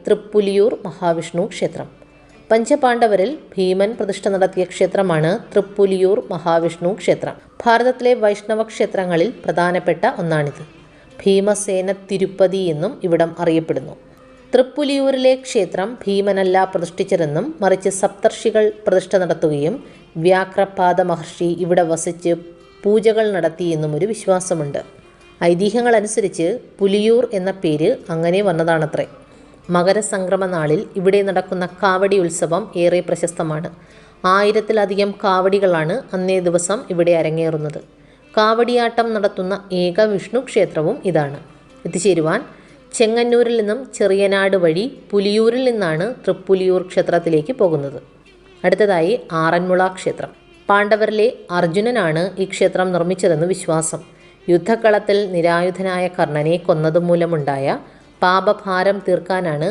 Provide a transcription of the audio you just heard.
തൃപ്പുലിയൂർ മഹാവിഷ്ണു ക്ഷേത്രം. പഞ്ചപാണ്ഡവരിൽ ഭീമൻ പ്രതിഷ്ഠ നടത്തിയ ക്ഷേത്രമാണ് തൃപ്പുലിയൂർ മഹാവിഷ്ണു ക്ഷേത്രം. ഭാരതത്തിലെ വൈഷ്ണവ ക്ഷേത്രങ്ങളിൽ പ്രധാനപ്പെട്ട ഒന്നാണിത്. ഭീമസേന തിരുപ്പതി എന്നും ഇവിടം അറിയപ്പെടുന്നു. തൃപ്പുലിയൂരിലെ ക്ഷേത്രം ഭീമനല്ല പ്രതിഷ്ഠിച്ചതെന്നും മറിച്ച് സപ്തർഷികൾ പ്രതിഷ്ഠ നടത്തുകയും വ്യാഘ്രപാദ മഹർഷി ഇവിടെ വസിച്ച് പൂജകൾ നടത്തിയെന്നും ഒരു വിശ്വാസമുണ്ട്. ഐതിഹ്യങ്ങളനുസരിച്ച് പുലിയൂർ എന്ന പേര് അങ്ങനെ വന്നതാണത്രേ. മകരസംക്രമ നാളിൽ ഇവിടെ നടക്കുന്ന കാവടി ഉത്സവം ഏറെ പ്രശസ്തമാണ്. 1000-ലധികം കാവടികളാണ് അന്നേ ദിവസം ഇവിടെ അരങ്ങേറുന്നത്. കാവടിയാട്ടം നടത്തുന്ന ഏക വിഷ്ണു ക്ഷേത്രവും ഇതാണ്. എത്തിച്ചേരുവാൻ ചെങ്ങന്നൂരിൽ നിന്നും ചെറിയനാട് വഴി പുലിയൂരിൽ നിന്നാണ് തൃപ്പുലിയൂർ ക്ഷേത്രത്തിലേക്ക് പോകുന്നത്. അടുത്തതായി ആറന്മുള ക്ഷേത്രം. പാണ്ഡവരിലെ അർജുനനാണ് ഈ ക്ഷേത്രം നിർമ്മിച്ചതെന്ന് വിശ്വാസം. യുദ്ധക്കളത്തിൽ നിരായുധനായ കർണനെ കൊന്നതുമൂലമുണ്ടായ പാപഭാരം തീർക്കാനാണ്